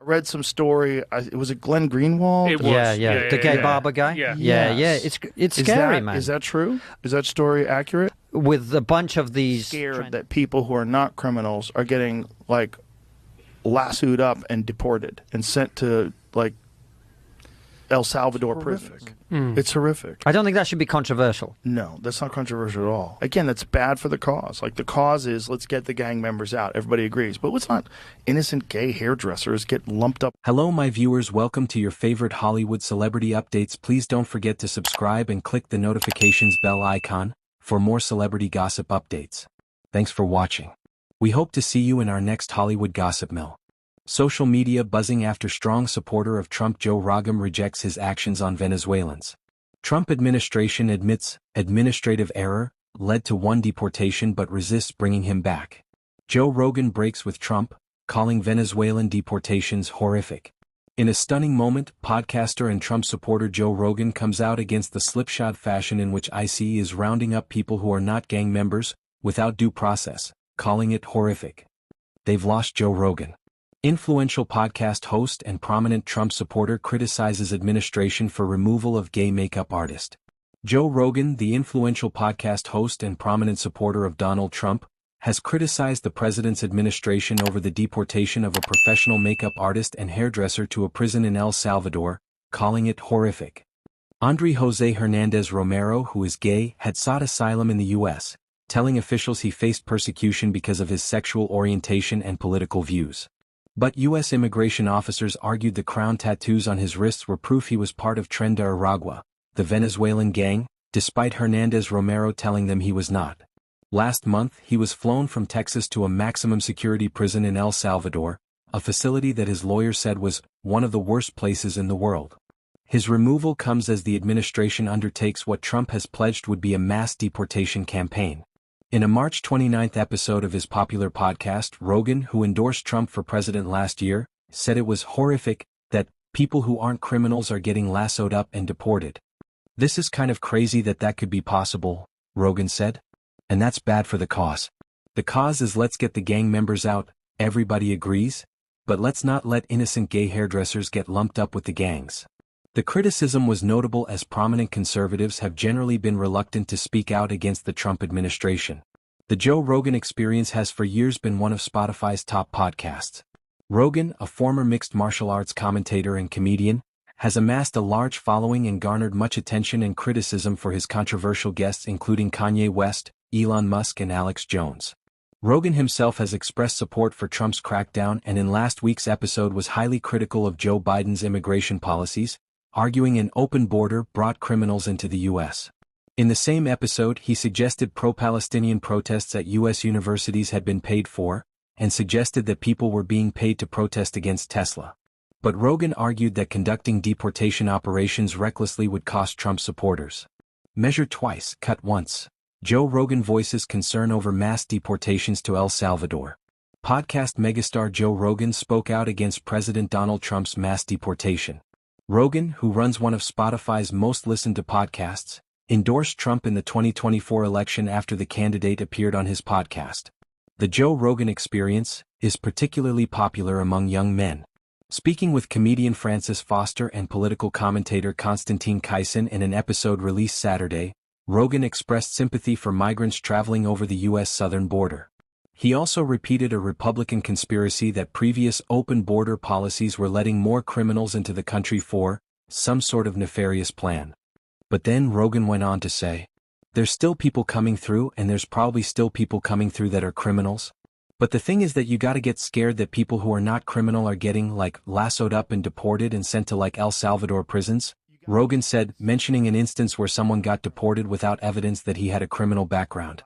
read some story. Was it Glenn Greenwald? It was. Yeah. The gay barber guy? Yeah. Yes. It's scary, man. Is that true? Is that story accurate? With a bunch of these... Scared that people who are not criminals are getting, like, lassoed up and deported and sent to, like, El Salvador prisons. It's horrific. I don't think that should be controversial. No, that's not controversial at all. Again, that's bad for the cause. Like, the cause is, let's get the gang members out. Everybody agrees. But let's not innocent gay hairdressers get lumped up. Hello, my viewers. Welcome to your favorite Hollywood celebrity updates. Please don't forget to subscribe and click the notifications bell icon for more celebrity gossip updates. Thanks for watching. We hope to see you in our next Hollywood Gossip Mill. Social media buzzing after strong supporter of Trump Joe Rogan rejects his actions on Venezuelans. Trump administration admits administrative error led to one deportation but resists bringing him back. Joe Rogan breaks with Trump, calling Venezuelan deportations horrific. In a stunning moment, podcaster and Trump supporter Joe Rogan comes out against the slipshod fashion in which ICE is rounding up people who are not gang members, without due process, calling it horrific. They've lost Joe Rogan. Influential podcast host and prominent Trump supporter criticizes administration for removal of gay makeup artist. Joe Rogan, the influential podcast host and prominent supporter of Donald Trump, has criticized the president's administration over the deportation of a professional makeup artist and hairdresser to a prison in El Salvador, calling it horrific. Andre Jose Hernandez Romero, who is gay, had sought asylum in the U.S., telling officials he faced persecution because of his sexual orientation and political views. But U.S. immigration officers argued the crown tattoos on his wrists were proof he was part of Tren de Aragua, the Venezuelan gang, despite Hernandez Romero telling them he was not. Last month, he was flown from Texas to a maximum security prison in El Salvador, a facility that his lawyer said was one of the worst places in the world. His removal comes as the administration undertakes what Trump has pledged would be a mass deportation campaign. In a March 29 episode of his popular podcast, Rogan, who endorsed Trump for president last year, said it was horrific that people who aren't criminals are getting lassoed up and deported. This is kind of crazy that could be possible, Rogan said. And that's bad for the cause. The cause is let's get the gang members out, everybody agrees, but let's not let innocent gay hairdressers get lumped up with the gangs. The criticism was notable as prominent conservatives have generally been reluctant to speak out against the Trump administration. The Joe Rogan Experience has for years been one of Spotify's top podcasts. Rogan, a former mixed martial arts commentator and comedian, has amassed a large following and garnered much attention and criticism for his controversial guests including Kanye West, Elon Musk and Alex Jones. Rogan himself has expressed support for Trump's crackdown and in last week's episode was highly critical of Joe Biden's immigration policies, arguing an open border brought criminals into the U.S. In the same episode, he suggested pro-Palestinian protests at U.S. universities had been paid for, and suggested that people were being paid to protest against Tesla. But Rogan argued that conducting deportation operations recklessly would cost Trump supporters. Measure twice, cut once. Joe Rogan voices concern over mass deportations to El Salvador. Podcast megastar Joe Rogan spoke out against President Donald Trump's mass deportation. Rogan, who runs one of Spotify's most listened to podcasts, endorsed Trump in the 2024 election after the candidate appeared on his podcast. The Joe Rogan Experience is particularly popular among young men. Speaking with comedian Francis Foster and political commentator Konstantin Kysin in an episode released Saturday, Rogan expressed sympathy for migrants traveling over the U.S. southern border. He also repeated a Republican conspiracy that previous open border policies were letting more criminals into the country for some sort of nefarious plan. But then Rogan went on to say, there's still people coming through and there's probably still people coming through that are criminals. But the thing is that you gotta get scared that people who are not criminal are getting lassoed up and deported and sent to El Salvador prisons, Rogan said, mentioning an instance where someone got deported without evidence that he had a criminal background.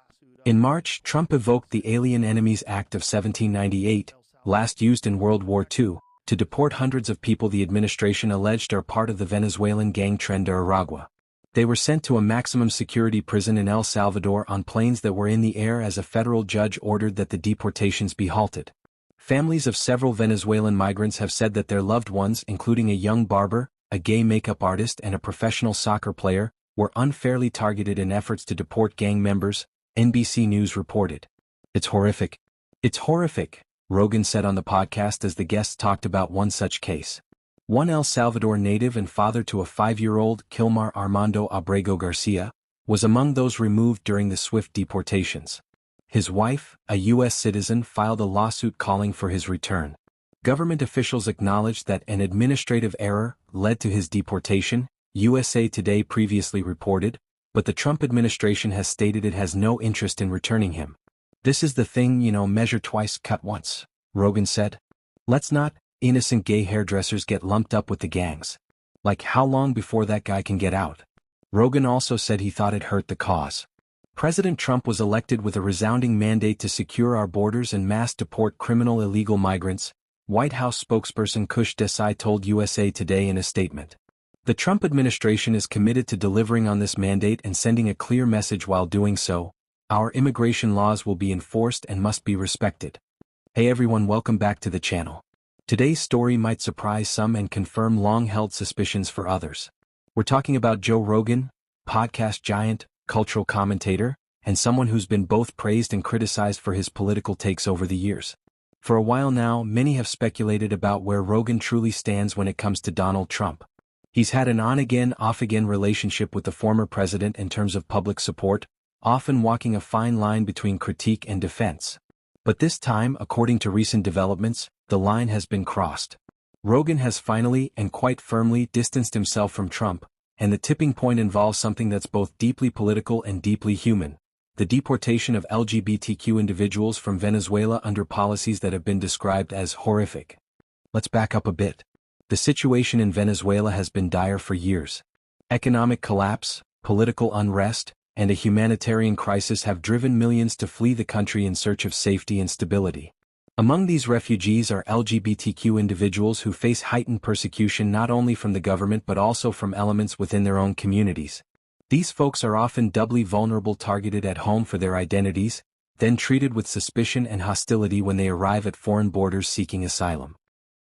In March, Trump evoked the Alien Enemies Act of 1798, last used in World War II, to deport hundreds of people the administration alleged are part of the Venezuelan gang Tren de Aragua. They were sent to a maximum security prison in El Salvador on planes that were in the air as a federal judge ordered that the deportations be halted. Families of several Venezuelan migrants have said that their loved ones, including a young barber, a gay makeup artist and a professional soccer player, were unfairly targeted in efforts to deport gang members, NBC News reported. It's horrific. It's horrific, Rogan said on the podcast as the guests talked about one such case. One El Salvador native and father to a 5-year-old, Kilmar Armando Abrego Garcia, was among those removed during the swift deportations. His wife, a U.S. citizen, filed a lawsuit calling for his return. Government officials acknowledged that an administrative error led to his deportation, USA Today previously reported, but the Trump administration has stated it has no interest in returning him. This is the thing, measure twice, cut once, Rogan said. Let's not, innocent gay hairdressers get lumped up with the gangs. Like, how long before that guy can get out? Rogan also said he thought it hurt the cause. President Trump was elected with a resounding mandate to secure our borders and mass deport criminal illegal migrants, White House spokesperson Kush Desai told USA Today in a statement. The Trump administration is committed to delivering on this mandate and sending a clear message while doing so. Our immigration laws will be enforced and must be respected. Hey everyone, welcome back to the channel. Today's story might surprise some and confirm long-held suspicions for others. We're talking about Joe Rogan, podcast giant, cultural commentator, and someone who's been both praised and criticized for his political takes over the years. For a while now, many have speculated about where Rogan truly stands when it comes to Donald Trump. He's had an on-again, off-again relationship with the former president in terms of public support, often walking a fine line between critique and defense. But this time, according to recent developments, the line has been crossed. Rogan has finally and quite firmly distanced himself from Trump, and the tipping point involves something that's both deeply political and deeply human: the deportation of LGBTQ individuals from Venezuela under policies that have been described as horrific. Let's back up a bit. The situation in Venezuela has been dire for years. Economic collapse, political unrest, and a humanitarian crisis have driven millions to flee the country in search of safety and stability. Among these refugees are LGBTQ individuals who face heightened persecution not only from the government but also from elements within their own communities. These folks are often doubly vulnerable, targeted at home for their identities, then treated with suspicion and hostility when they arrive at foreign borders seeking asylum.